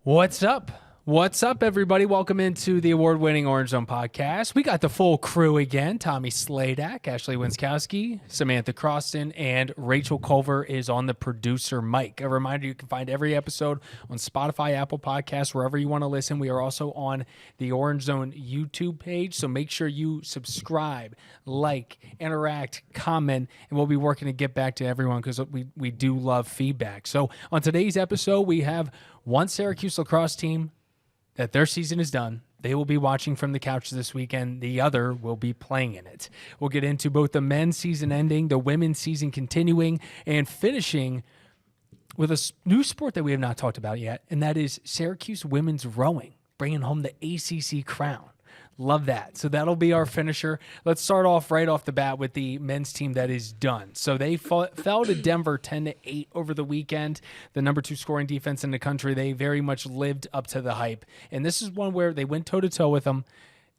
What's up? What's up, everybody? Welcome into the award-winning Orange Zone podcast. We got the full crew again. Tommy Sladek, Ashley Wenskoski, Samantha Croston, and Rachel Culver is on the producer mic. A reminder, you can find every episode on Spotify, Apple Podcasts, wherever you want to listen. We are also on the Orange Zone YouTube page, so make sure you subscribe, like, interact, comment, and we'll be working to get back to everyone because we do love feedback. So on today's episode, we have one Syracuse lacrosse team that their season is done. They will be watching from the couch this weekend. The other will be playing in it. We'll get into both the men's season ending, the women's season continuing, and finishing with a new sport that we have not talked about yet, and that is Syracuse women's rowing, bringing home the ACC crown. Love that. So that'll be our finisher. Let's start off right off the bat with the men's team that is done. So they fell to Denver 10-8 over the weekend. The number 2 scoring defense in the country. They very much lived up to the hype. And this is one where they went toe-to-toe with them.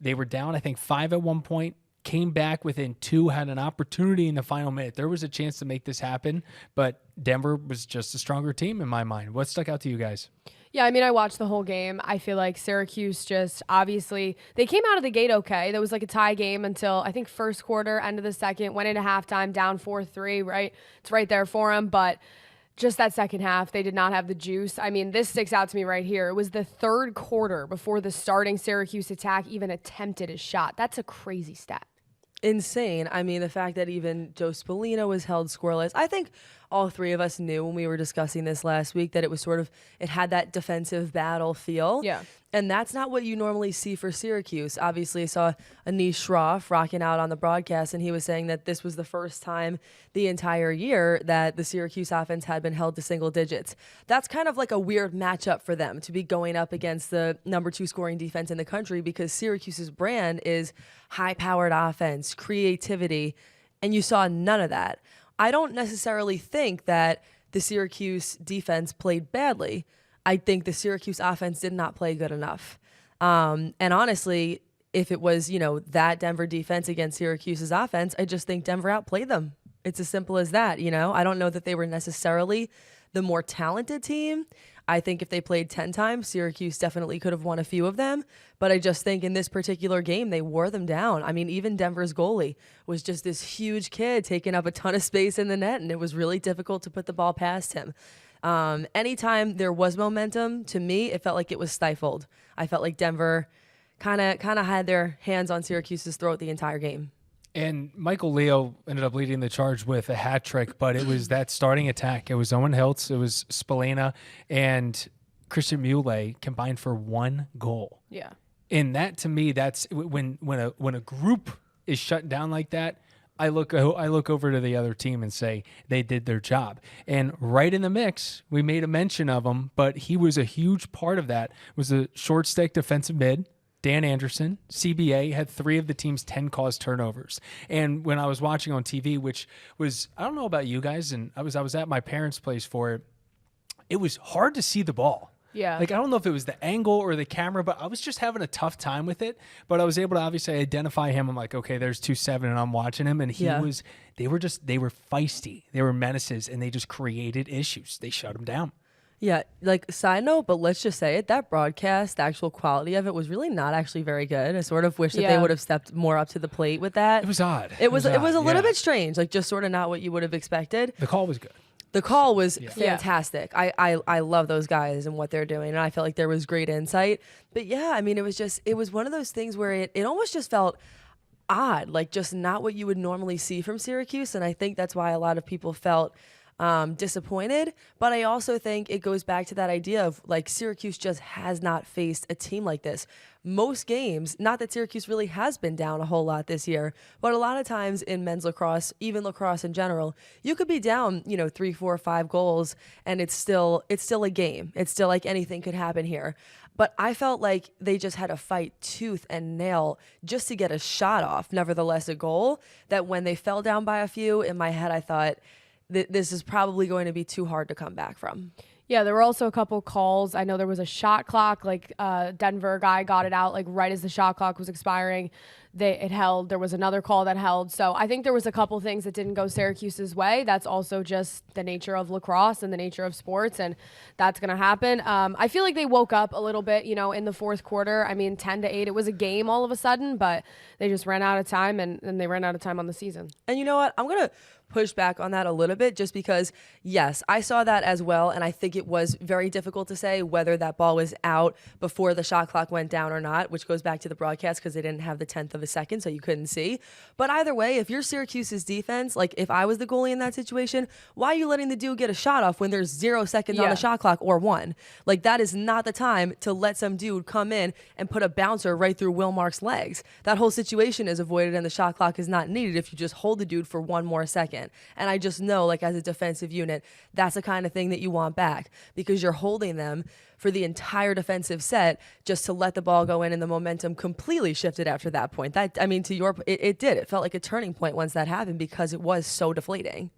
They were down, I think, 5 at one point, came back within 2, had an opportunity in the final minute. There was a chance to make this happen, but Denver was just a stronger team in my mind. What stuck out to you guys? Yeah, I mean, I watched the whole game. I feel like Syracuse just obviously, they came out of the gate okay. There was like a tie game until I think first quarter, end of the second, went into halftime, down 4-3, right? It's right there for them. But just that second half, they did not have the juice. I mean, this sticks out to me right here. It was the third quarter before the starting Syracuse attack even attempted a shot. That's a crazy stat. Insane. I mean, the fact that even Joe Spallina was held scoreless. I think all three of us knew when we were discussing this last week that it was sort of, it had that defensive battle feel. Yeah. And that's not what you normally see for Syracuse. Obviously, I saw Anish Shroff rocking out on the broadcast, and he was saying that this was the first time the entire year that the Syracuse offense had been held to single digits. That's kind of like a weird matchup for them to be going up against the number 2 scoring defense in the country, because Syracuse's brand is high-powered offense, creativity, and you saw none of that. I don't necessarily think that the Syracuse defense played badly. I think the Syracuse offense did not play good enough. And honestly, if it was, that Denver defense against Syracuse's offense, I just think Denver outplayed them. It's as simple as that, I don't know that they were necessarily the more talented team. I think if they played 10 times, Syracuse definitely could have won a few of them. But I just think in this particular game, they wore them down. I mean, even Denver's goalie was just this huge kid taking up a ton of space in the net, and it was really difficult to put the ball past him. Anytime there was momentum, to me, it felt like it was stifled. I felt like Denver kind of had their hands on Syracuse's throat the entire game. And Michael Leo ended up leading the charge with a hat trick, but it was that starting attack. It was Owen Hiltz, it was Spallina, and Christian Mule combined for 1 goal. Yeah. And that, to me, that's when a group is shut down like that, I look over to the other team and say they did their job. And right in the mix, we made a mention of him, but he was a huge part of that, was a short stick defensive mid. Dan Anderson, CBA, had 3 of the team's 10 caused turnovers. And when I was watching on TV, which was, I don't know about you guys, and I was at my parents' place for it, it was hard to see the ball. Yeah. Like, I don't know if it was the angle or the camera, but I was just having a tough time with it. But I was able to obviously identify him. I'm like, okay, there's 2-7, and I'm watching him. And they were feisty. They were menaces, and they just created issues. They shut him down. Yeah, like, side note, but let's just say it, that broadcast, the actual quality of it was really not actually very good. I sort of wish that they would have stepped more up to the plate with that. It was odd. It was a little bit strange, like just sort of not what you would have expected. The call was good. The call was fantastic. I love those guys and what they're doing, and I felt like there was great insight. But yeah, I mean, it was one of those things where it almost just felt odd, like just not what you would normally see from Syracuse, and I think that's why a lot of people felt disappointed. But I also think it goes back to that idea of, like, Syracuse just has not faced a team like this. Most games, not that Syracuse really has been down a whole lot this year, but a lot of times in men's lacrosse, even lacrosse in general, you could be down, 3, 4, 5 goals, and it's still a game. It's still like anything could happen here. But I felt like they just had to fight tooth and nail just to get a shot off, nevertheless a goal, that when they fell down by a few, in my head I thought, this is probably going to be too hard to come back from. Yeah, there were also a couple calls. I know there was a shot clock, like Denver guy got it out like right as the shot clock was expiring. It held. There was another call that held. So I think there was a couple things that didn't go Syracuse's way. That's also just the nature of lacrosse and the nature of sports, and that's going to happen. I feel like they woke up a little bit, in the fourth quarter. I mean, 10-8, it was a game all of a sudden, but they just ran out of time, and they ran out of time on the season. And you know what? I'm going to push back on that a little bit just because, yes, I saw that as well, and I think it was very difficult to say whether that ball was out before the shot clock went down or not, which goes back to the broadcast because they didn't have the 10th of a second, so you couldn't see. But either way, if you're Syracuse's defense, like if I was the goalie in that situation, why are you letting the dude get a shot off when there's 0 seconds on the shot clock or 1? Like, that is not the time to let some dude come in and put a bouncer right through Will Mark's legs. That whole situation is avoided and the shot clock is not needed if you just hold the dude for 1 more second. And I just know, like, as a defensive unit, that's the kind of thing that you want back because you're holding them for the entire defensive set just to let the ball go in, and the momentum completely shifted after that point. That, I mean, it did. It felt like a turning point once that happened because it was so deflating.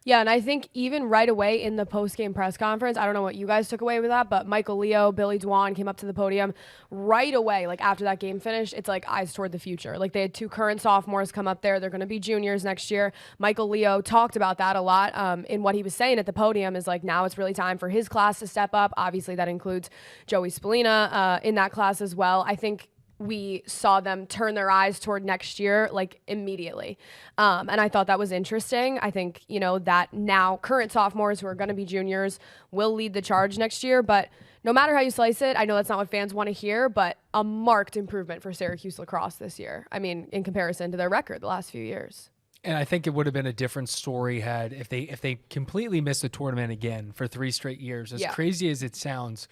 Yeah, and I think even right away in the post-game press conference, I don't know what you guys took away with that, but Michael Leo, Billy Dwan came up to the podium right away, like after that game finished. It's like eyes toward the future. Like they had 2 current sophomores come up there. They're going to be juniors next year. Michael Leo talked about that a lot in what he was saying at the podium is like now it's really time for his class to step up. Obviously, that includes Joey Spallina in that class as well. I think we saw them turn their eyes toward next year, like immediately. And I thought that was interesting. I think, that now current sophomores who are going to be juniors will lead the charge next year. But no matter how you slice it, I know that's not what fans want to hear, but a marked improvement for Syracuse lacrosse this year. I mean, in comparison to their record the last few years. And I think it would have been a different story if they completely missed the tournament again for 3 straight years. As crazy as it sounds,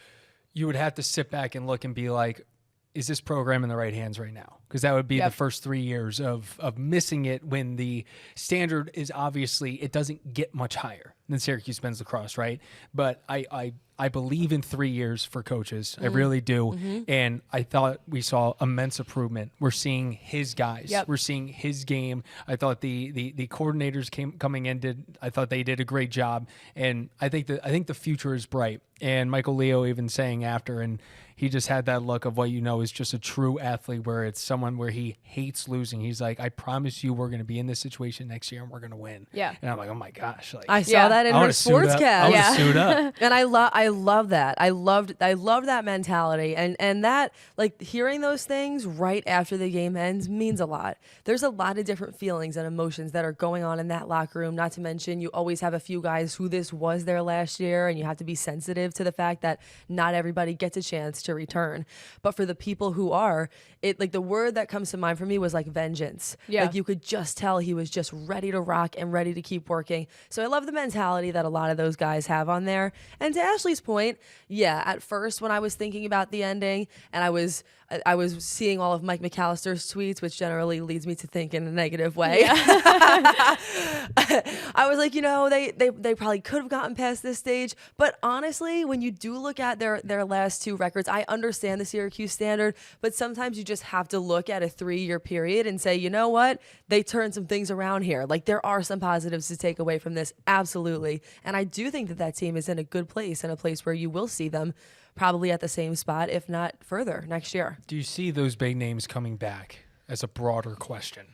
you would have to sit back and look and be like, is this program in the right hands right now? Because that would be the first 3 years of missing it when the standard is obviously, it doesn't get much higher than Syracuse men's lacrosse, right? But I believe in 3 years for coaches. I really do. Mm-hmm. And I thought we saw immense improvement. We're seeing his guys. Yep. We're seeing his game. I thought the coordinators coming in I thought they did a great job. And I think the future is bright. And Michael Leo even saying after, and he just had that look of what is just a true athlete, where it's someone where he hates losing. He's like, I promise you we're going to be in this situation next year and we're going to win. Yeah. And I'm like, oh my gosh. Like, I saw that in her sportscast. I want to suit up. And I love that. I loved that mentality. And that, like, hearing those things right after the game ends means a lot. There's a lot of different feelings and emotions that are going on in that locker room. Not to mention, you always have a few guys who this was their last year, and you have to be sensitive to the fact that not everybody gets a chance to return. But for the people who are, it, like, the word that comes to mind for me was like vengeance. Yeah. Like, you could just tell he was just ready to rock and ready to keep working. So I love the mentality that a lot of those guys have on there. And to Ashley's point, at first when I was thinking about the ending and I was seeing all of Mike McAllister's tweets, which generally leads me to think in a negative way. Yeah. I was like, they probably could have gotten past this stage. But honestly, when you do look at their last 2 records, I understand the Syracuse standard, but sometimes you just have to look at a 3-year period and say, you know what? They turned some things around here. Like, there are some positives to take away from this. Absolutely. And I do think that team is in a good place, and a place where you will see them probably at the same spot, if not further, next year. Do you see those big names coming back as a broader question?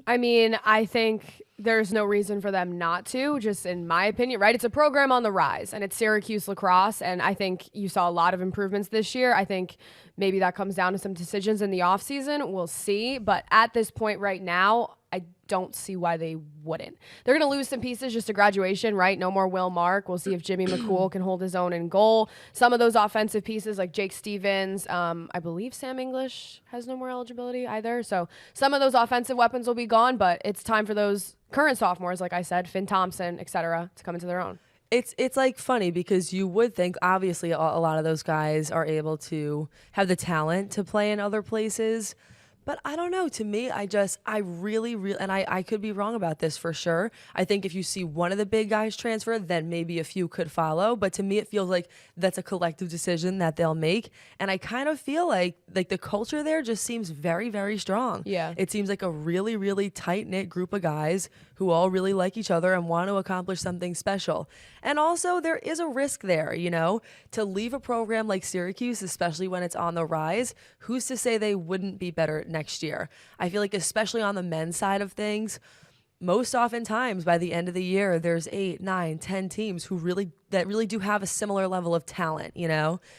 I mean, I think there's no reason for them not to, just in my opinion, right? It's a program on the rise, and it's Syracuse lacrosse, and I think you saw a lot of improvements this year. I think maybe that comes down to some decisions in the offseason. We'll see. But at this point right now, I don't see why they wouldn't. They're going to lose some pieces just to graduation, right? No more Will Mark. We'll see if Jimmy McCool can hold his own in goal. Some of those offensive pieces like Jake Stevens, I believe Sam English has no more eligibility either. So some of those offensive weapons will be gone, but it's time for those current sophomores, like I said, Finn Thompson, et cetera, to come into their own. It's like funny because you would think obviously a lot of those guys are able to have the talent to play in other places. But I don't know. To me, I really, and I could be wrong about this for sure. I think if you see one of the big guys transfer, then maybe a few could follow. But to me, it feels like that's a collective decision that they'll make. And I kind of feel like the culture there just seems very, very strong. Yeah. It seems like a really, really tight-knit group of guys who all really like each other and want to accomplish something special. And also, there is a risk there, to leave a program like Syracuse, especially when it's on the rise. Who's to say they wouldn't be better next year? I feel like, especially on the men's side of things, most oftentimes by the end of the year, there's 8, 9, 10 teams who really do have a similar level of talent,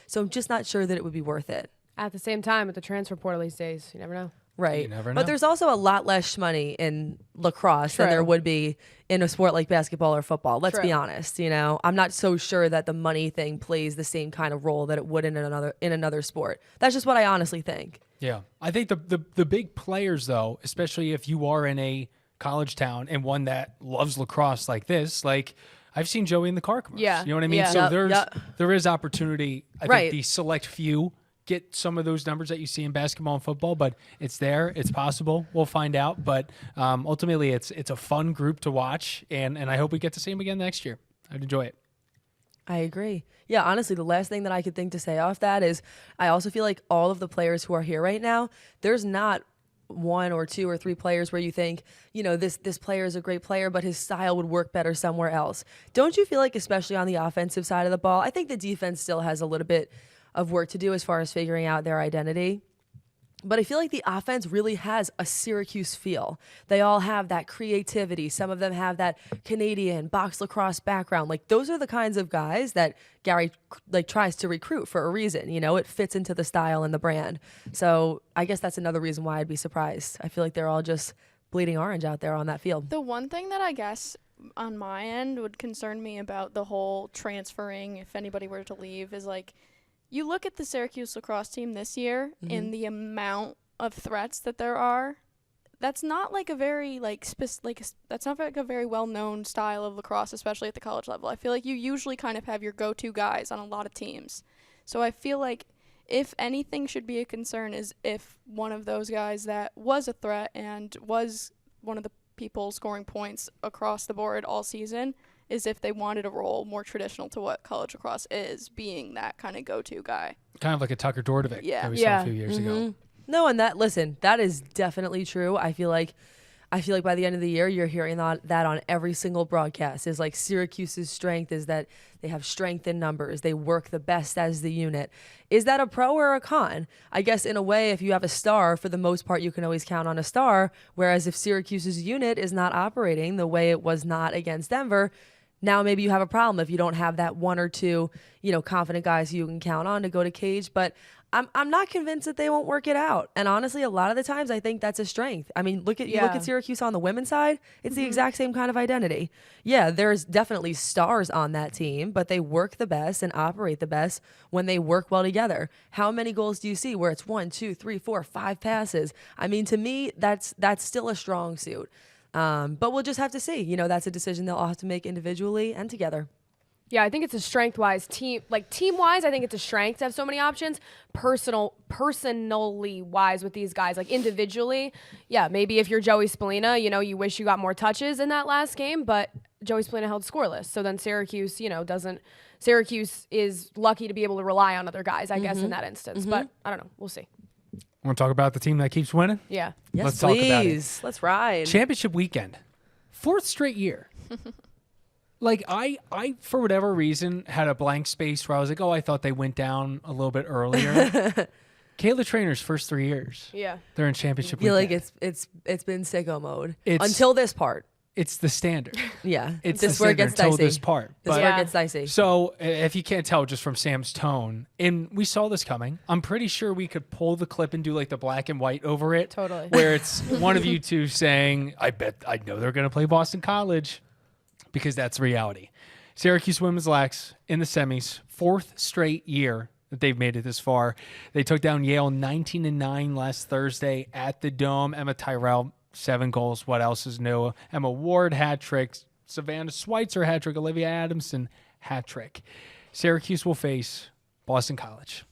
So I'm just not sure that it would be worth it. At the same time, with the transfer portal these days, you never know. Right. You never know. But there's also a lot less money in lacrosse than True. there would be in a sport like basketball or football. Let's be True. honest, I'm not so sure that the money thing plays the same kind of role that it would in another sport. That's just what I honestly think. Yeah. I think the big players, though, especially if you are in a college town and one that loves lacrosse like this, like I've seen Joey in the car commercials. Yeah. You know what I mean? Yeah. So there is opportunity. I Right. think the select few get some of those numbers that you see in basketball and football, but it's there. It's possible. We'll find out. But ultimately, it's a fun group to watch, and I hope we get to see them again next year. I'd enjoy it. I agree. Yeah, honestly, the last thing that I could think to say off that is I also feel like all of the players who are here right now, there's not 1 or 2 or 3 players where you think, this player is a great player, but his style would work better somewhere else. Don't you feel like, especially on the offensive side of the ball, I think the defense still has a little bit of work to do as far as figuring out their identity. But I feel like the offense really has a Syracuse feel. They all have that creativity. Some of them have that Canadian box lacrosse background. Like, those are the kinds of guys that Gary tries to recruit for a reason. It fits into the style and the brand. So I guess that's another reason why I'd be surprised. I feel like they're all just bleeding orange out there on that field. The one thing that I guess on my end would concern me about the whole transferring, if anybody were to leave, is you look at the Syracuse lacrosse team this year and the amount of threats that there are. That's not a very that's not a very well-known style of lacrosse, especially at the college level. I feel like you usually kind of have your go-to guys on a lot of teams. So I feel like if anything should be a concern is if one of those guys that was a threat and was one of the people scoring points across the board all season is if they wanted a role more traditional to what college lacrosse is, being that kind of go-to guy. Kind of like a Tucker Dordovic that we saw a few years ago. No, and that is definitely true. I feel like by the end of the year, you're hearing that on every single broadcast. Is like Syracuse's strength is that they have strength in numbers. They work the best as the unit. Is that a pro or a con? I guess in a way, if you have a star, for the most part, you can always count on a star. Whereas if Syracuse's unit is not operating the way it was not against Denver, now maybe you have a problem if you don't have that 1 or 2, confident guys you can count on to go to Cage. But I'm not convinced that they won't work it out. And honestly, a lot of the times I think that's a strength. I mean, look at Syracuse on the women's side. It's the exact same kind of identity. Yeah, there's definitely stars on that team, but they work the best and operate the best when they work well together. How many goals do you see where it's 1, 2, 3, 4, 5 passes? I mean, to me, that's still a strong suit. But we'll just have to see. That's a decision they'll all have to make individually and together. Yeah, I think it's a strength-wise team-wise, I think it's a strength to have so many options. Personally-wise with these guys, individually, yeah, maybe if you're Joey Spallina, you wish you got more touches in that last game, but Joey Spallina held scoreless. So then Syracuse, Syracuse is lucky to be able to rely on other guys, I guess, in that instance. But I don't know. We'll see. Want to talk about the team that keeps winning? Yeah. Yes, Let's please. talk about it. Let's ride. Championship weekend, 4th straight year. I for whatever reason had a blank space where I was like, oh, I thought they went down a little bit earlier. Kayla Trainer's first 3 years. Yeah. They're in championship I feel weekend. like it's been sicko mode It's- until this part. It's the standard. Yeah, It's this the where it standard gets until dicey. this part. This But- where it gets dicey. So if you can't tell just from Sam's tone, and we saw this coming, I'm pretty sure we could pull the clip and do the black and white over it. Totally. Where it's one of you two saying, I know they're going to play Boston College, because that's reality. Syracuse women's LAX in the semis, 4th straight year that they've made it this far. They took down Yale 19-9 last Thursday at the Dome. Emma Tyrell, 7 goals. What else is new? Emma Ward, hat trick. Savannah Schweitzer, hat trick. Olivia Adamson, hat trick. Syracuse will face Boston College,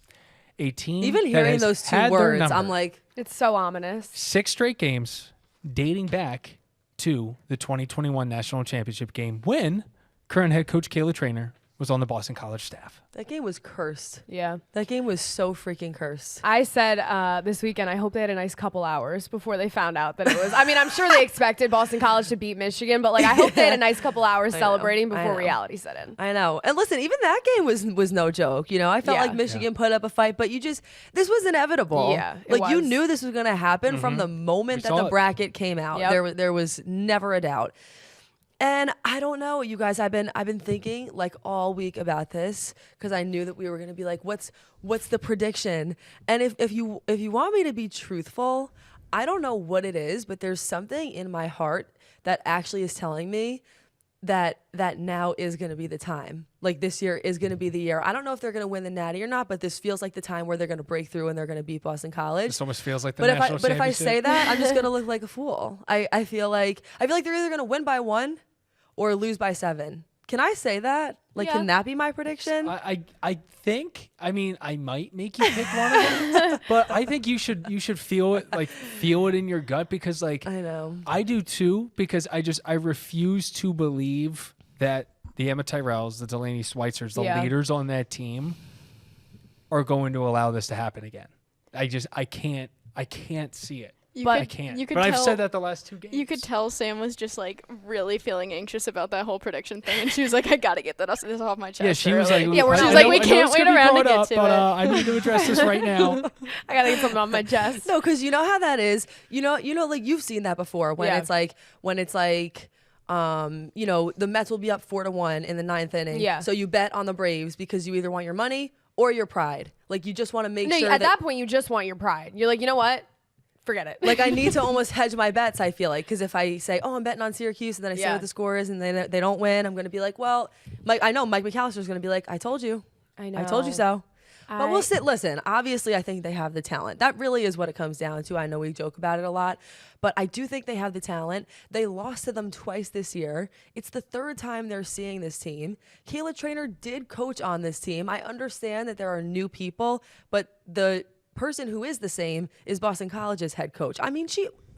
a team Even that hearing has those two had their words, number. I'm like, It's so ominous. 6 straight games dating back to the 2021 National Championship game when current head coach Kayla Trainer was on the Boston College staff. That game was cursed. Yeah. That game was so freaking cursed. I said this weekend, I hope they had a nice couple hours before they found out that it was. I mean, I'm sure they expected Boston College to beat Michigan, but like I hope they had a nice couple hours celebrating before reality set in. I know. And listen, even that game was no joke. You know, I felt like Michigan put up a fight, but this was inevitable. Yeah, like you knew this was going to happen from the moment that the bracket came out. Yep. There was never a doubt. And I don't know, you guys. I've been thinking like all week about this because I knew that we were gonna be like, what's the prediction? And if you want me to be truthful, I don't know what it is, but there's something in my heart that actually is telling me that now is gonna be the time. Like this year is gonna be the year. I don't know if they're gonna win the Natty or not, but this feels like the time where they're gonna break through and they're gonna beat Boston College. This almost feels like the But national if I say championship. that, I'm just gonna look like a fool. I feel like they're either gonna win by 1 or lose by 7. Can I say that? Like, can that be my prediction? I think. I mean, I might make you pick one of them, but I think you should feel it in your gut because like I know I do too because I refuse to believe that the Emma Tyrells, the Delaney Schweitzers, the leaders on that team are going to allow this to happen again. I can't see it. I can't. But I've said that the last 2 games. You could tell Sam was just like really feeling anxious about that whole prediction thing, and she was like, "I gotta get this off my chest." Yeah, she was like, yeah, I she was know- like, we I know can't it's wait gonna be around to brought get up, to but, it. I need to address this right now. I gotta get something off my chest. no, because you know how that is. You know, like you've seen that before when it's like the Mets will be up 4-1 in the 9th inning. Yeah. So you bet on the Braves because you either want your money or your pride. Like you just want to make sure at that point you just want your pride. You're like, you know what? Forget it. Like I need to almost hedge my bets. I feel like because if I say, "Oh, I'm betting on Syracuse," and then I say what the score is, and they don't win, I'm going to be like, "Well, I know Mike McAllister's going to be like, I told you, I know. I told you so." But we'll sit. Listen, obviously, I think they have the talent. That really is what it comes down to. I know we joke about it a lot, but I do think they have the talent. They lost to them twice this year. It's the 3rd time they're seeing this team. Kayla Trainer did coach on this team. I understand that there are new people, but the person who is the same is Boston College's head coach. I mean,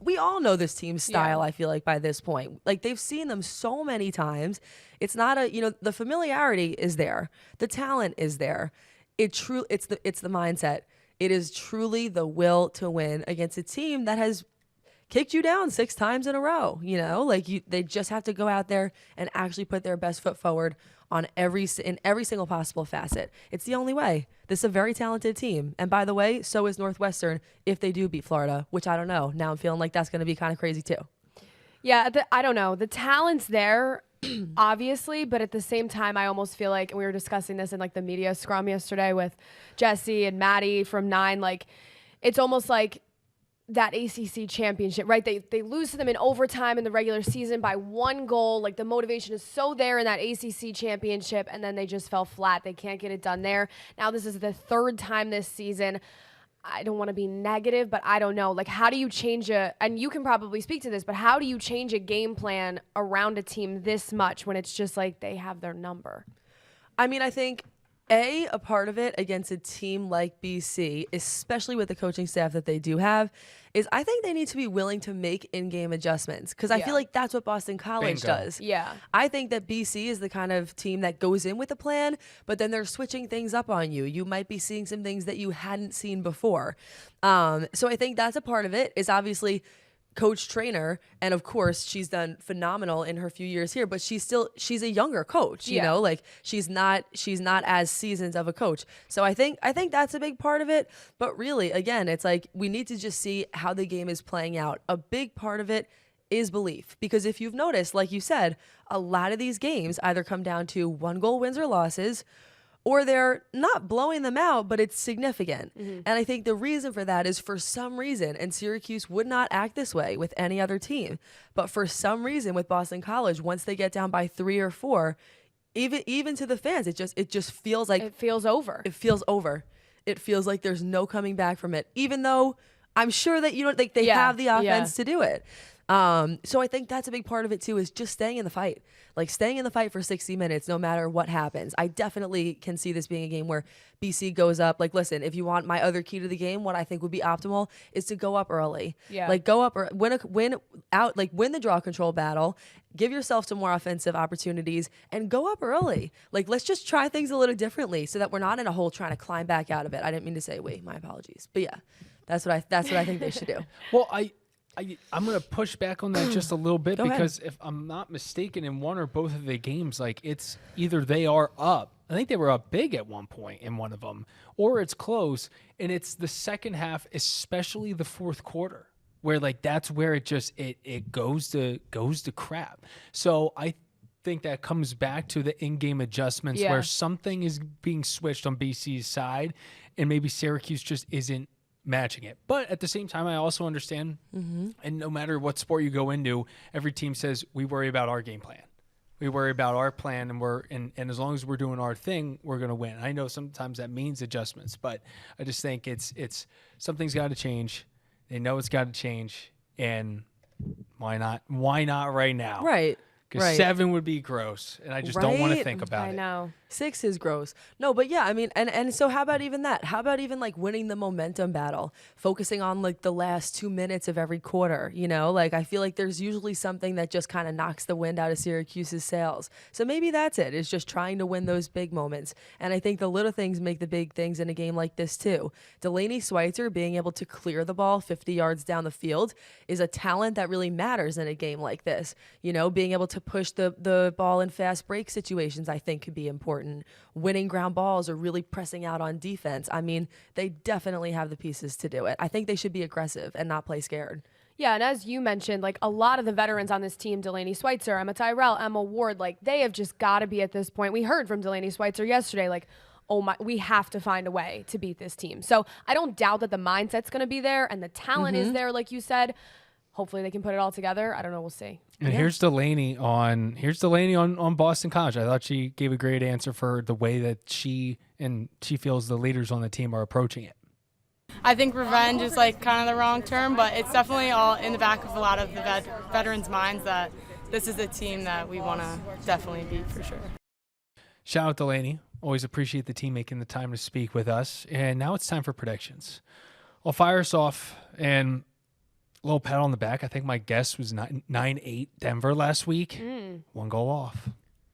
we all know this team's style, I feel like, by this point. Like, they've seen them so many times. It's not the familiarity is there. The talent is there. It's the mindset. It is truly the will to win against a team that has kicked you down 6 times in a row. You know, like they just have to go out there and actually put their best foot forward in every single possible facet. It's the only way. This is a very talented team. And by the way, so is Northwestern if they do beat Florida, which I don't know. Now I'm feeling like that's going to be kind of crazy too. Yeah, I don't know. The talent's there, obviously, but at the same time, I almost feel like, and we were discussing this in like the media scrum yesterday with Jesse and Maddie from 9, like it's almost like that ACC championship, right? They lose to them in overtime in the regular season by 1 goal. Like the motivation is so there in that ACC championship, and then they just fell flat. They can't get it done there. Now this is the 3rd time this season. I don't want to be negative, but I don't know. Like, how do you change and you can probably speak to this, but how do you change a game plan around a team this much when it's just like they have their number? I mean, I think a part of it against a team like BC, especially with the coaching staff that they do have, is I think they need to be willing to make in-game adjustments because I feel like that's what Boston College does. Yeah. I think that BC is the kind of team that goes in with a plan, but then they're switching things up on you. You might be seeing some things that you hadn't seen before. So I think that's a part of it is obviously coach trainer, and of course she's done phenomenal in her few years here, but she's a younger coach, you know, like she's not as seasoned of a coach. So I think that's a big part of it. But really, again, it's like we need to just see how the game is playing out. A big part of it is belief, because if you've noticed, like you said, a lot of these games either come down to 1-goal wins or losses, or they're not blowing them out, but it's significant. Mm-hmm. And I think the reason for that is for some reason, and Syracuse would not act this way with any other team, but for some reason with Boston College, once they get down by 3 or 4, even to the fans, it just feels like it feels over. It feels over. It feels like there's no coming back from it, even though I'm sure that they have the offense to do it. So I think that's a big part of it too, is just staying in the fight. Like staying in the fight for 60 minutes, no matter what happens. I definitely can see this being a game where BC goes up. Like, listen, if you want my other key to the game, what I think would be optimal is to go up early. Yeah. Like go up or win the draw control battle, give yourself some more offensive opportunities, and go up early. Like, let's just try things a little differently so that we're not in a hole trying to climb back out of it. I didn't mean to say we. My apologies. But yeah, that's what I think they should do. Well, I'm going to push back on that just a little bit Go ahead. because if I'm not mistaken, in one or both of the games, like it's either they are up. I think they were up big at one point in one of them, or it's close, and it's the second half, especially the fourth quarter, where like that's where it just it goes to crap. So I think that comes back to the in-game adjustments where something is being switched on BC's side, and maybe Syracuse just isn't matching it. But at the same time, I also understand, and no matter what sport you go into, every team says we worry about our game plan. We worry about our plan, and as long as we're doing our thing, we're going to win. I know sometimes that means adjustments, but I just think it's something's got to change. They know it's got to change, and why not? Why not right now? Right. Because 7 would be gross, and I just don't want to think about it. I know. 6 is gross. No, but yeah, I mean, and so how about even that? How about even like winning the momentum battle, focusing on like the last 2 minutes of every quarter, you know? Like I feel like there's usually something that just kind of knocks the wind out of Syracuse's sails. So maybe that's it. It's just trying to win those big moments. And I think the little things make the big things in a game like this too. Delaney Schweitzer being able to clear the ball 50 yards down the field is a talent that really matters in a game like this. You know, being able to push the ball in fast break situations I think could be important. Winning ground balls or really pressing out on defense. I mean, they definitely have the pieces to do it. I think they should be aggressive and not play scared. Yeah, and as you mentioned, like a lot of the veterans on this team, Delaney Schweitzer, Emma Tyrell, Emma Ward, like they have just got to be at this point. We heard from Delaney Schweitzer yesterday, like, oh my, we have to find a way to beat this team. So I don't doubt that the mindset's going to be there and the talent is there, like you said. Hopefully they can put it all together. I don't know. We'll see. And here's Delaney on Boston College. I thought she gave a great answer for the way that she feels the leaders on the team are approaching it. I think revenge is like kind of the wrong term, but it's definitely all in the back of a lot of the veterans' minds that this is a team that we want to definitely beat for sure. Shout out Delaney. Always appreciate the team making the time to speak with us. And now it's time for predictions. I'll fire us off and a little pat on the back. I think my guess was 9-8 Denver last week. 1 goal off.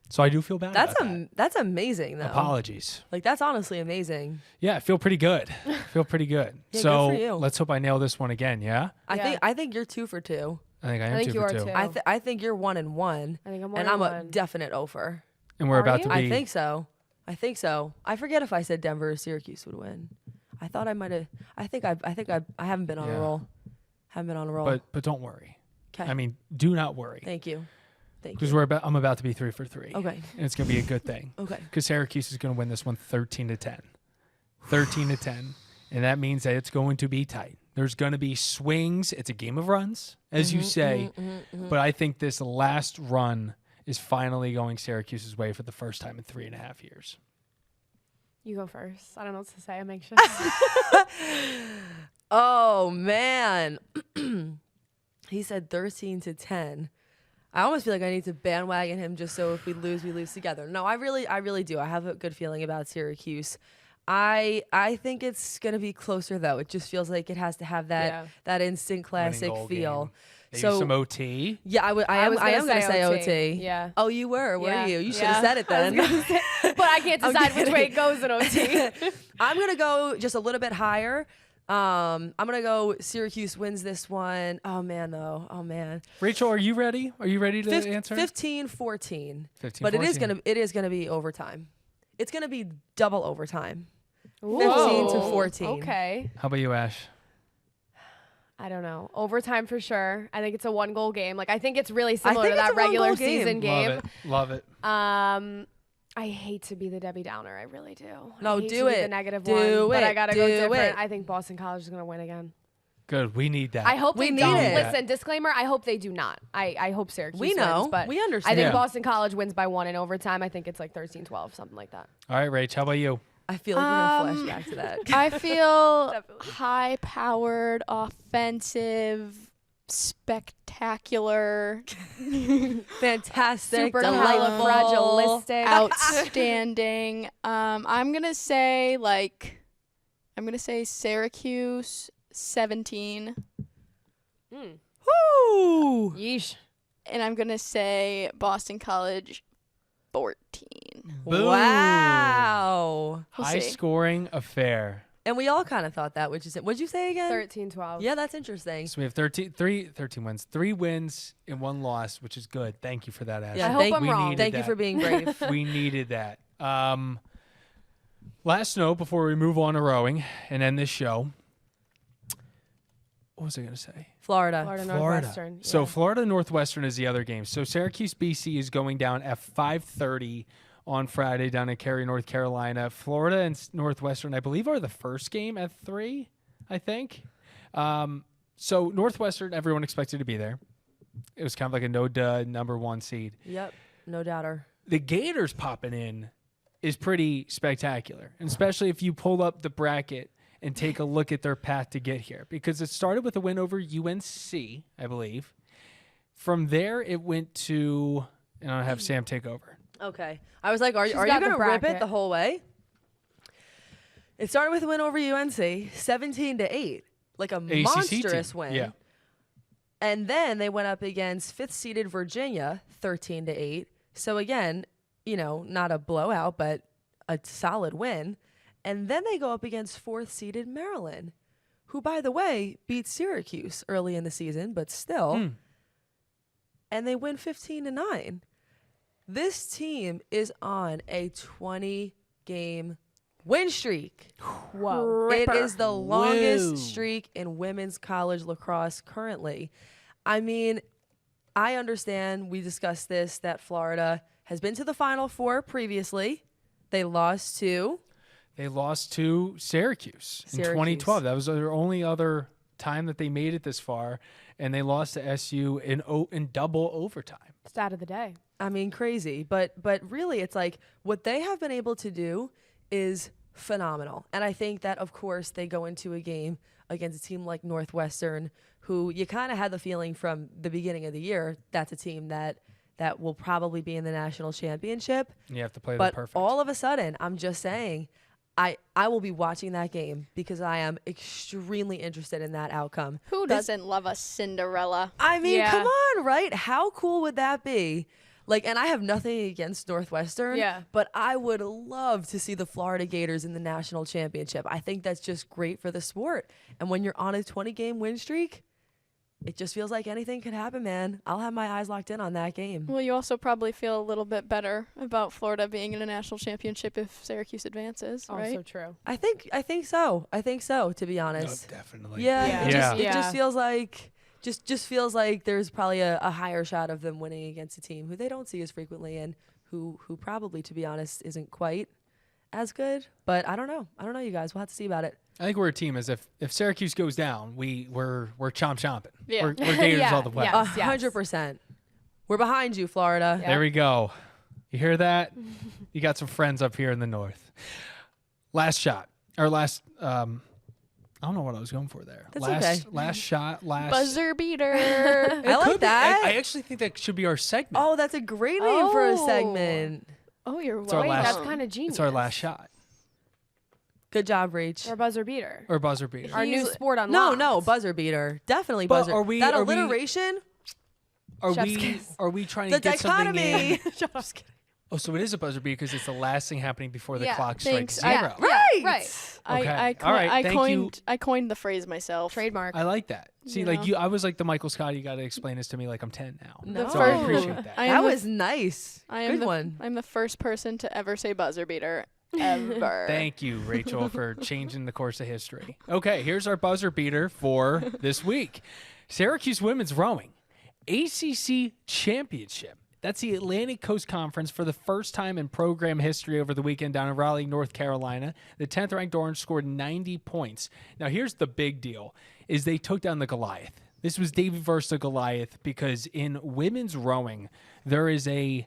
So I do feel bad about that. That's amazing, though. Apologies. Like, that's honestly amazing. Yeah, I feel pretty good. Yeah, so good for you. Let's hope I nail this one again, yeah? I think you're 2 for 2. I think I am I think 2 you for are 2. too. I think you're 1 and 1. I think I'm 1 and and I'm 1. a definite over. And we're Are about you? to be... I think so. I forget if I said Denver or Syracuse would win. I thought I might have. I haven't been on a roll. But don't worry. 'Kay. I mean, do not worry. Thank you. Because I'm about to be 3 for 3. Okay. And it's going to be a good thing. Okay. Because Syracuse is going to win this one 13-10. 13-10. And that means that it's going to be tight. There's going to be swings. It's a game of runs, as you say. But I think this last run is finally going Syracuse's way for the first time in 3.5 years. You go first. I don't know what to say. I'm anxious. Oh man. He said 13-10. I almost feel like I need to bandwagon him just so if we lose together. No, I really do. I have a good feeling about Syracuse. I think it's gonna be closer though. It just feels like it has to have that instant classic feel. Maybe So some OT. yeah, I am gonna say OT. Yeah. Oh, you were? Were Yeah. you? You should have said it then. But I can't decide which way it goes in OT. I'm gonna go just a little bit higher. I'm gonna go Syracuse wins this one. Oh man, though. Oh man. Rachel, are you ready? Are you ready to answer? 15-14. 15-14. But it is gonna be overtime. It's gonna be double overtime. Ooh. 15-14. Okay. How about you, Ash? I don't know. Overtime for sure. I think it's a 1-goal game. Like I think it's really similar think to it's that a regular 1-goal game. season game. Love it. I hate to be the Debbie Downer. I really do. No, I hate do to be it. the negative Do one. But it. I gotta go Do different. it. I think Boston College is gonna win again. Good. We need that. I hope We they need don't. it. Listen, disclaimer. I hope they do not. I hope Syracuse We know. wins, but We I understand. think Yeah. Boston College wins by 1 in overtime. I think it's like 13-12, something like that. All right, Rach, how about you? I feel like we're gonna flash back to that. I feel Definitely. high-powered, offensive, spectacular, Fantastic, Super delightful, califragilistic. outstanding. I'm gonna say Syracuse 17, Woo! Yeesh. and I'm gonna say Boston College 14. Boom. Wow. We'll High see. scoring affair. And we all kind of thought that, which is, what'd you say again? 13-12. Yeah, that's interesting. So we have 13 wins, 3 wins and 1 loss, which is good. Thank you for that, Ashley. Yeah, I hope thank, I'm wrong. Thank you for being brave. We needed that. Last note before we move on to rowing and end this show. What was I going to say? Florida. Northwestern. So yeah. Florida Northwestern is the other game. So Syracuse, BC is going down at 5:30 on Friday down in Cary, North Carolina. Florida and Northwestern, I believe, are the first game at 3, I think. So Northwestern, everyone expected to be there. It was kind of like a no-dud number 1 seed. Yep, no doubter. The Gators popping in is pretty spectacular, and especially if you pull up the bracket and take a look at their path to get here, because it started with a win over UNC, I believe. From there, it went to, and I'll have Sam take over. Okay. I was like, are you got going the to rip it bracket. the whole way? It started with a win over UNC, 17-8, like a ACC monstrous team. win. Yeah. And then they went up against 5th-seeded Virginia, 13-8. So again, not a blowout, but a solid win. And then they go up against 4th-seeded Maryland, who, by the way, beat Syracuse early in the season, but still. And they win 15-9. This team is on a 20-game win streak. Whoa. It is the longest Whoa. streak in women's college lacrosse currently. I mean, I understand, we discussed this, that Florida has been to the Final Four previously. They lost to Syracuse in Syracuse. 2012. That was their only other time that they made it this far, and they lost to SU in double overtime. Stat of the day. I mean, crazy. But really, it's like what they have been able to do is phenomenal. And I think that, of course, they go into a game against a team like Northwestern, who you kind of had the feeling from the beginning of the year that's a team that will probably be in the national championship. You have to play them But perfect. all of a sudden, I'm just saying, I will be watching that game because I am extremely interested in that outcome. Who doesn't love a Cinderella? I mean, Yeah. come on, right? How cool would that be? Like, and I have nothing against Northwestern, Yeah. but I would love to see the Florida Gators in the national championship. I think that's just great for the sport. And when you're on a 20-game win streak, it just feels like anything could happen, man. I'll have my eyes locked in on that game. Well, you also probably feel a little bit better about Florida being in a national championship if Syracuse advances, right? Also true. I think so. I think so, to be honest. Oh, definitely. Yeah, Yeah. It, just, Yeah. it just feels like just feels like there's probably a higher shot of them winning against a team who they don't see as frequently and who probably, to be honest, isn't quite as good. But I don't know, you guys. We'll have to see about it. I think we're a team as if Syracuse goes down, we're chomping. Yeah. We're Gators Yeah, all the way. yeah. 100%. We're behind you, Florida. Yeah. There we go. You hear that? You got some friends up here in the north. Last shot. Or last I don't know what I was going for there. That's okay. Last shot, last Buzzer beater. It I like could be. that. I actually think that should be our segment. Oh, that's a great name for a Oh. segment. Oh, you're It's our welcome. last- That's kind of genius. It's our last shot. Good job, Reach. Or buzzer beater. Or buzzer beater. Our new He's- sport unlocked. No, buzzer beater. Definitely But buzzer. are we- that are we- alliteration? Are we trying The to get something in? dichotomy. Just kidding. Oh, so it is a buzzer beater because it's the last thing happening before the Yeah, clock thanks. strikes I- zero. Right. Right. Okay. All right, thank you. I coined the phrase myself. Trademark. I like that. See, Yeah. like I was like the Michael Scott. You got to explain this to me like I'm 10 now. No. So I first- appreciate that. I am That the- was nice. I am Good the, one. I'm the first person to ever say buzzer beater ever. Thank you, Rachel, for changing the course of history. Okay, here's our buzzer beater for this week. Syracuse women's rowing, ACC Championship. That's the Atlantic Coast Conference for the first time in program history over the weekend down in Raleigh, North Carolina. The 10th-ranked Orange scored 90 points. Now, here's the big deal, is they took down the Goliath. This was David versus the Goliath because in women's rowing, there is a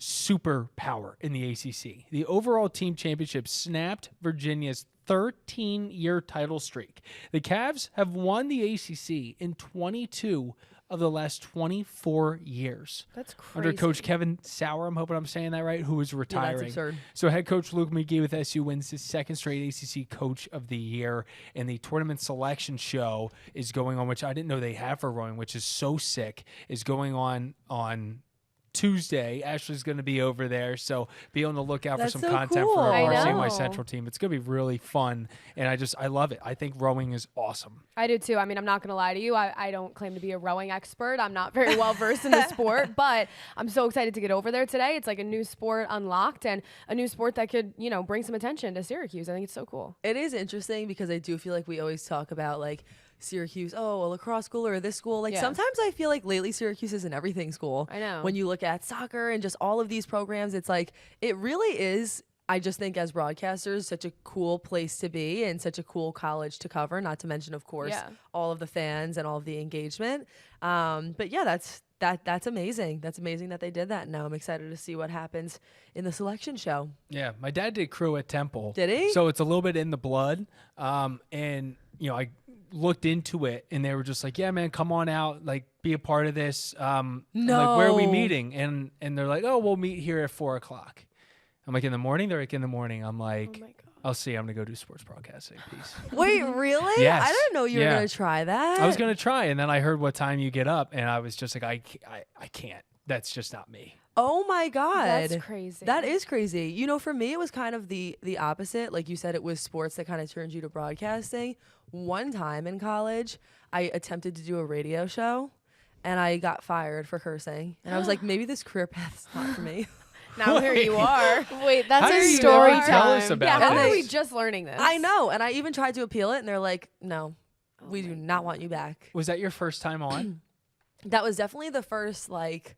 superpower in the ACC. The overall team championship snapped Virginia's 13-year title streak. The Cavs have won the ACC in 22 of the last 24 years. That's crazy. Under Coach Kevin Sauer, I'm hoping I'm saying that right, who is retiring. that's absurd. So head coach Luke McGee with SU wins his second straight ACC Coach of the Year, and the tournament selection show is going on, which I didn't know they have for rowing, which is so sick, is going on Tuesday. Ashley's going to be over there, so be on the lookout That's for some so content cool. for our I RCMY know. Central team. It's going to be really fun, and I love it. I think rowing is awesome. I do too. I mean, I'm not going to lie to you. I don't claim to be a rowing expert. I'm not very well versed in the sport, but I'm so excited to get over there today. It's like a new sport unlocked and a new sport that could, bring some attention to Syracuse. I think it's so cool. It is interesting because I do feel like we always talk about like Syracuse, a lacrosse school or this school. Like Yeah. sometimes I feel like lately Syracuse is an everything school. I know. When you look at soccer and just all of these programs, it's like it really is. I just think as broadcasters, such a cool place to be and such a cool college to cover. Not to mention, of course, Yeah. all of the fans and all of the engagement. But yeah, that's amazing. That's amazing that they did that. Now I'm excited to see what happens in the selection show. Yeah, my dad did crew at Temple. Did he? So it's a little bit in the blood. And I looked into it, and they were just like, "Yeah, man, come on out, like, be a part of this." I'm like, "Where are we No. meeting?" And they're like, "Oh, we'll meet here at 4:00." I'm like, "In the morning?" They're like, "In the morning." I'm like, Oh my God. "I'll see. I'm gonna go do sports broadcasting." Peace. Wait, really? Yes. I didn't know you were Yeah. going to try that. I was gonna try, and then I heard what time you get up, and I was just like, I can't. That's just not me. Oh my God. That's crazy. That is crazy. For me, it was kind of the opposite. Like you said, it was sports that kind of turned you to broadcasting. One time in college, I attempted to do a radio show, and I got fired for cursing. And I was like, maybe this career path's not for me. Now here you are. Wait, that's How a did you story never tell us time. about Yeah, how this? are we just learning this? I know. And I even tried to appeal it, and they're like, no, we do not want you back. Was that your first time on? That was definitely the first, like,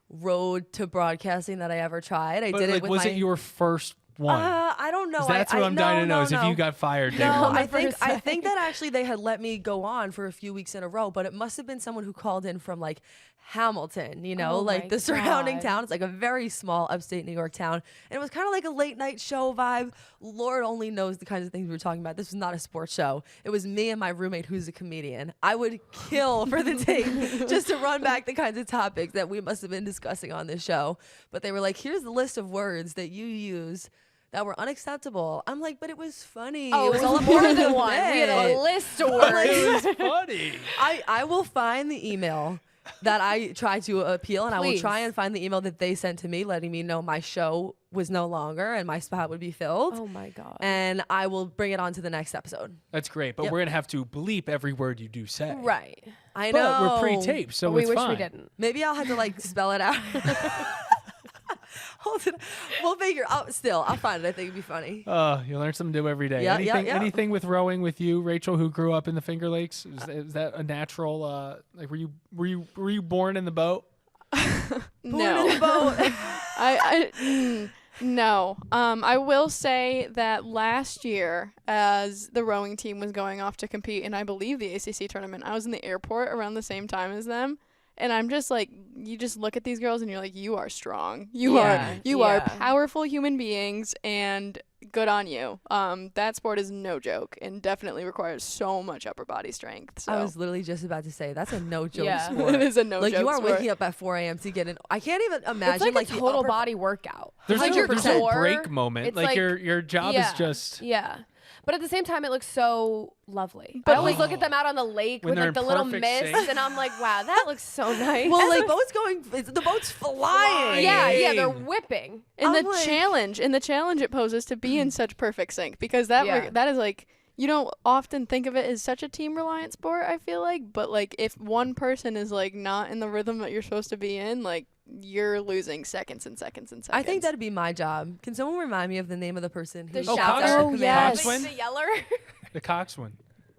road to broadcasting that I ever tried. I But did like, it with was my... it your first one? I don't know. 'Cause that's what I'm dying to know is if you got fired. They No, were- I think first that actually they had let me go on for a few weeks in a row, but it must have been someone who called in from like Hamilton, Oh like my the surrounding God. town. It's like a very small upstate New York town, and it was kind of like a late night show vibe. Lord only knows the kinds of things we were talking about. This was not a sports show. It was me and my roommate who's a comedian. I would kill for the tape just to run back the kinds of topics that we must have been discussing on this show. But they were like, here's the list of words that you use that were unacceptable. I'm like, but it was funny. Oh, it was all all more part of than the one. We had a bit. list of it words. was funny. I will find the email that I tried to appeal, and I will try Please. and find the email that they sent to me letting me know my show was no longer and my spot would be filled. Oh my God. And I will bring it on to the next episode. That's great, but Yep. we're gonna have to bleep every word you do say. Right. I know. But we're pre-taped, so But we it's wish fine. we didn't. Maybe I'll have to like spell it out. Hold it. We'll figure out. Still, I'll find it. I think it'd be funny. You learn something new every day. Yeah, anything, yeah. anything with rowing with you, Rachel, who grew up in the Finger Lakes? Is that a natural? Like, were you born in the boat? No. No. I will say that last year, as the rowing team was going off to compete in, I believe, the ACC tournament, I was in the airport around the same time as them. And I'm just like, you just look at these girls and you're like, you are strong. You are Yeah. powerful human beings, and good on you. That sport is no joke and definitely requires so much upper body strength. So I was literally just about to say that's a no joke Yeah. sport. it is a no Like joke you are sport. waking up at 4 a.m. to get in. I can't even imagine It's like a the total upper- body workout. There's Like no, your there's no core, break moment. it's Like, your job is just Yeah. But at the same time, it looks so lovely. But I always like- look at them out on the lake When with they're like the in little perfect mist, sync. and I'm like, wow, that looks so nice. Well, like the boat's flying. yeah, they're whipping. And I'm the like- challenge it poses to be in such perfect sync, because Yeah. that is like, you don't often think of it as such a team reliant sport, I feel like, but like if one person is like not in the rhythm that you're supposed to be in, like you're losing seconds and seconds and seconds. I think that'd be my job. Can someone remind me of the name of the person who The shouts shoutout. out her Oh, commands? yes. Coxswain? The yeller. the coxswain.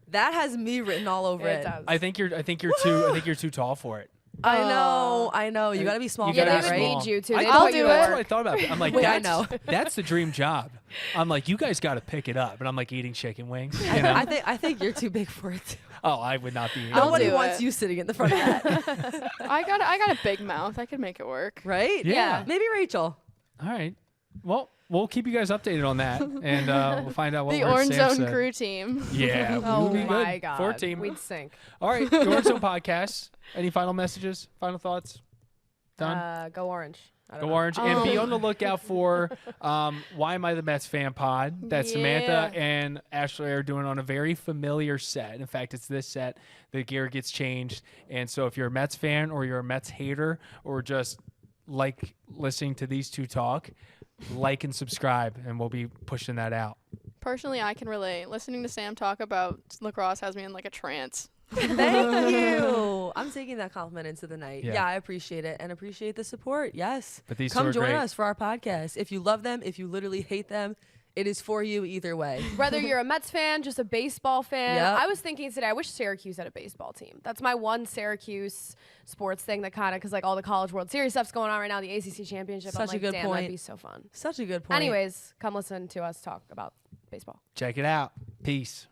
That has me written all over it. does. I think you're too tall for it. I know. You got to be small You for gotta Yeah, that, they be would right? small. need you to. I They'd thought- put you That's to what I work. thought about it. I'm like, Wait, I that's, know. that's the dream job. I'm like, you guys got to pick it up. And I'm like eating chicken wings. You know? I think you're too big for it. Too. Oh, I would not be eating I'll Nobody do wants it. you sitting in the front of that, I got a big mouth. I could make it work. right? Yeah. Maybe Rachel. All right. Well, we'll keep you guys updated on that, and we'll find out what The word Orange Sam Zone said. crew team. Yeah, Oh we'll be my good. God. 14. We'd sink. All right, the Orange Zone podcast. Any final messages? Final thoughts? Done. Go Orange. I don't Go know. Orange. And be on the lookout for Why Am I the Mets Fan pod that Samantha Yeah. and Ashley are doing on a very familiar set. In fact, it's this set. The gear gets changed. And so if you're a Mets fan or you're a Mets hater or just like listening to these two talk, like and subscribe, and we'll be pushing that out. Personally, I can relate. Listening to Sam talk about lacrosse has me in like a trance. Thank you. I'm taking that compliment into the night. Yeah. Yeah, I appreciate it and appreciate the support. Yes. But these two Come are join great. us for our podcast. If you love them, if you literally hate them, it is for you either way. Whether you're a Mets fan, just a baseball fan. Yep. I was thinking today, I wish Syracuse had a baseball team. That's my one Syracuse sports thing that kind of, because like all the College World Series stuff's going on right now, the ACC Championship. I'm Such a like, good damn, point. that'd be so fun. Such a good point. Anyways, come listen to us talk about baseball. Check it out. Peace.